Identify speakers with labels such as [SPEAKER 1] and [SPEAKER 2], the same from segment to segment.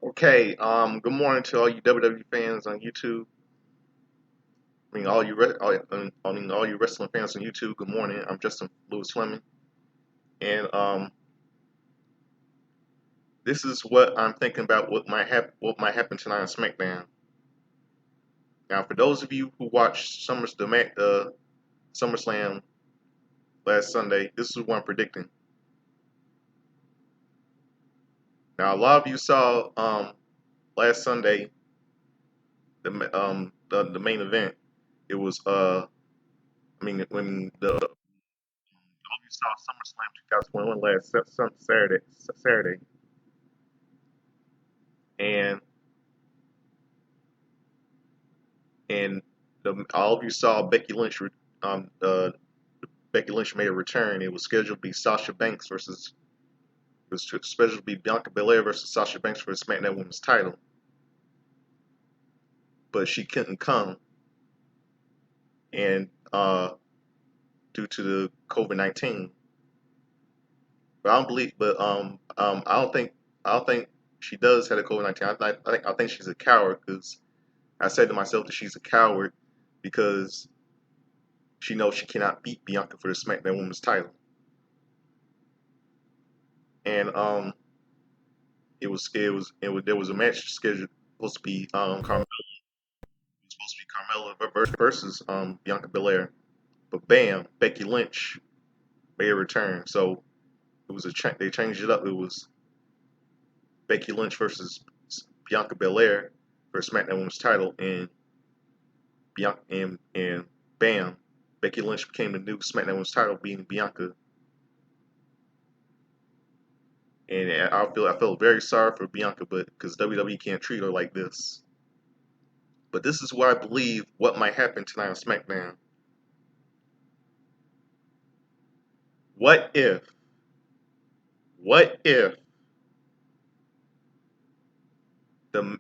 [SPEAKER 1] Okay, good morning to all you WWE fans on YouTube. I mean, all you wrestling fans on YouTube. Good morning. I'm Justin Lewis Fleming, and this is what I'm thinking about. What might happen tonight on SmackDown. Now, for those of you who watched SummerSlam last Sunday, this is what I'm predicting. Now, a lot of you saw last Sunday the main event. It was when the you saw SummerSlam 2021 last Saturday, and all of you saw Um, uh, Becky Lynch made a return. It was scheduled to be Sasha Banks versus. It was scheduled to be Bianca Belair versus Sasha Banks for the SmackDown Women's title, but she couldn't come, and due to the COVID-19. But I don't believe. I don't think she does have the COVID-19. I think she's a coward because I said to myself that she's a coward because she knows she cannot beat Bianca for the SmackDown Women's title. And there was a match scheduled supposed to be Carmella versus Bianca Belair, but bam, Becky Lynch made a return. So they changed it up. It was Becky Lynch versus Bianca Belair for SmackDown Women's title, and Bianca and bam, Becky Lynch became the new SmackDown Women's title, beating Bianca. And I felt very sorry for Bianca, but because WWE can't treat her like this. But this is what I believe what might happen tonight on SmackDown. What if? What if the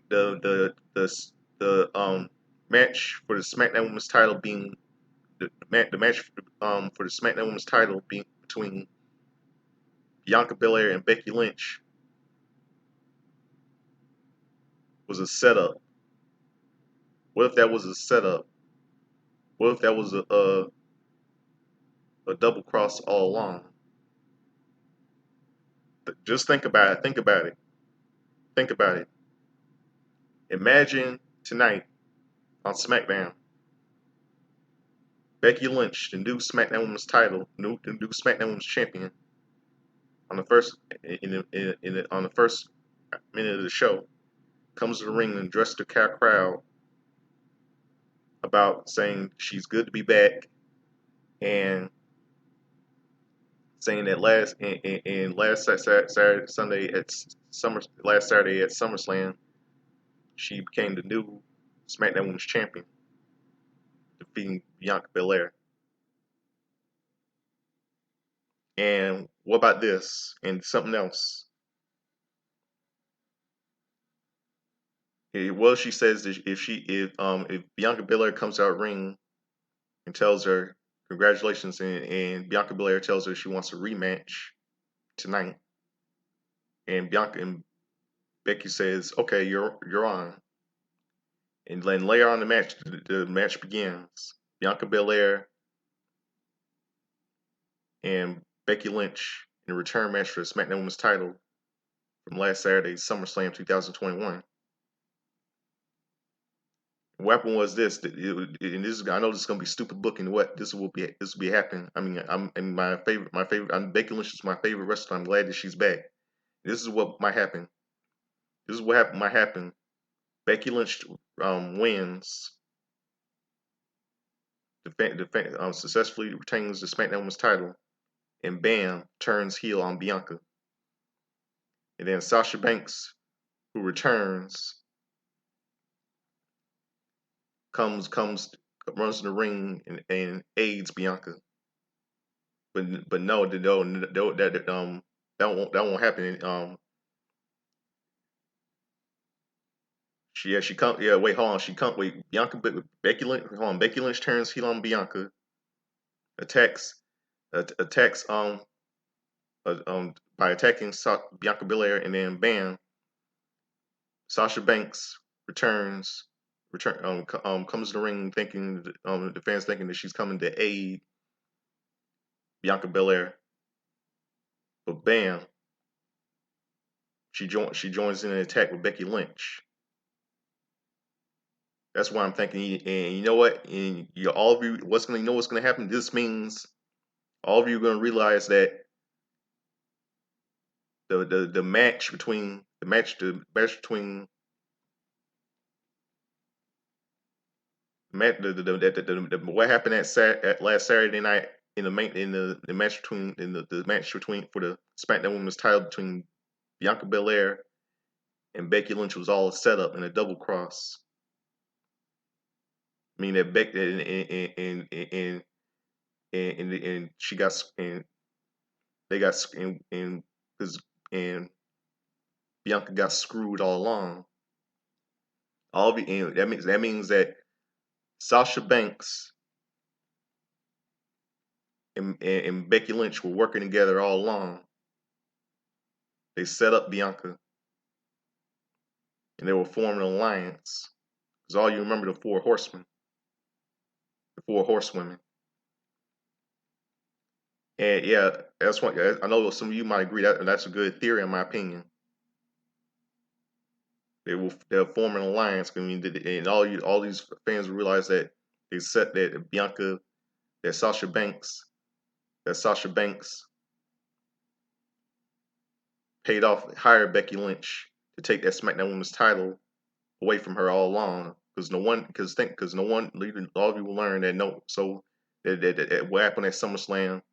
[SPEAKER 1] match for the SmackDown Women's title being the match for the SmackDown Women's title being between Bianca Belair and Becky Lynch was a setup? What if that was a setup? What if that was a double cross all along? Just think about it. Think about it. Think about it. Imagine tonight on SmackDown, Becky Lynch, the new SmackDown Women's title, the new SmackDown Women's champion, on the first on the first minute of the show, comes to the ring and addresses the crowd about saying she's good to be back and saying that last Saturday at SummerSlam, she became the new SmackDown Women's champion, defeating Bianca Belair. And what about this? And something else. Well, she says that if Bianca Belair comes out ring and tells her congratulations, and Bianca Belair tells her she wants a rematch tonight, and Becky says, "Okay, you're on." And then later on the match begins. Bianca Belair and Becky Lynch in a return match for the SmackDown Women's title from last Saturday's SummerSlam 2021. What happened was this, and this is, I know this is gonna be stupid booking. What this will be happening. I mean, my favorite. Becky Lynch is my favorite wrestler. I'm glad that she's back. This is what might happen. This is what might happen. Becky Lynch wins, successfully retains the SmackDown Women's title, and bam, turns heel on Bianca. And then Sasha Banks, who returns, comes runs in the ring and aids Bianca. But no, that won't happen. She come wait, hold on, she come wait Becky Lynch, hold on, Becky Lynch turns heel on Bianca, attacks attacks by attacking Bianca Belair, and then bam, Sasha Banks comes to the ring thinking the fans thinking that she's coming to aid Bianca Belair, but bam, she joins in an attack with Becky Lynch. That's why I'm thinking, and you know what? And all of you, what's gonna happen? This means all of you are gonna realize that the match between what happened at last Saturday night in the match between the match between for the SmackDown Women's title between Bianca Belair and Becky Lynch was all a setup and a double cross. I mean that Becky and she got and they got and Bianca got screwed all along. All of and that means that Sasha Banks and Becky Lynch were working together all along. They set up Bianca and they were forming an alliance. Because all you remember the four horsemen, the four horsewomen. And yeah, that's one. I know some of you might agree that's a good theory in my opinion. They'll form an alliance. I mean, and all these fans realize that they set that Bianca, that Sasha Banks hired Becky Lynch to take that SmackDown Women's title away from her all along. Because all of you will learn that what happened at SummerSlam,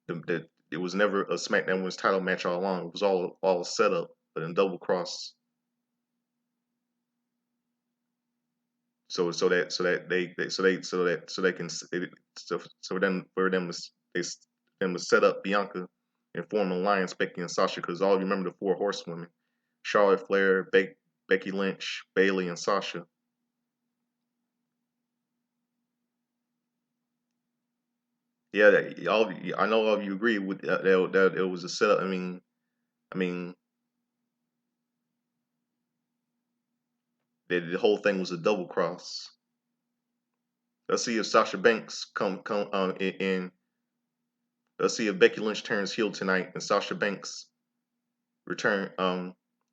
[SPEAKER 1] it was never a SmackDown Women's title match all along. It was all set up, but in double cross. So then for them to set up Bianca and form an alliance, Becky and Sasha, because all you remember the four horsewomen: Charlotte Flair, Becky Lynch, Bayley, and Sasha. Yeah, I know all of you agree with that it was a setup. I mean that the whole thing was a double cross. Let's see if Sasha Banks come in. Let's see if Becky Lynch turns heel tonight and Sasha Banks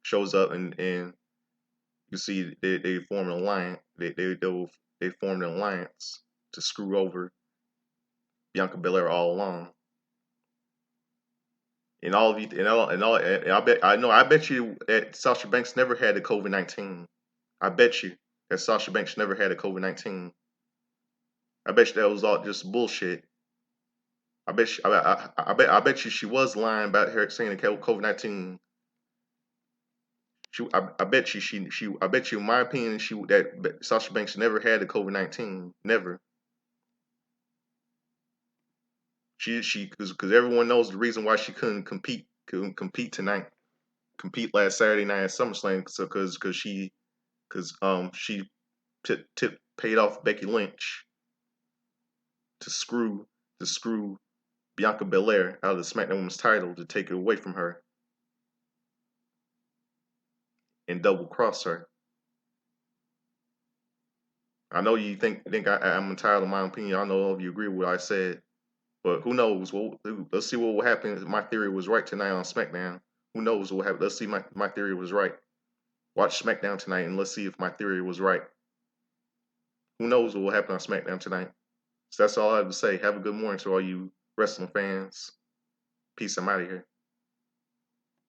[SPEAKER 1] shows up and you see they form an alliance. They formed an alliance to screw over Bianca Belair all along. And all of you and I bet you that Sasha Banks never had the COVID-19. I bet you that Sasha Banks never had a COVID-19. I bet you that was all just bullshit. I bet you she was lying about her saying the COVID-19. I bet you I bet you in my opinion that Sasha Banks never had the COVID-19. Never. Because everyone knows the reason why she couldn't compete tonight, compete last Saturday night at SummerSlam. So because she paid off Becky Lynch to screw Bianca Belair out of the SmackDown Women's title to take it away from her and double cross her. I know you think I'm entitled to my opinion. I know all of you agree with what I said, but who knows? Well, let's see what will happen if my theory was right tonight on SmackDown. Who knows what will happen? Let's see my theory was right. Watch SmackDown tonight and let's see if my theory was right. Who knows what will happen on SmackDown tonight? So that's all I have to say. Have a good morning to all you wrestling fans. Peace. I'm out of here.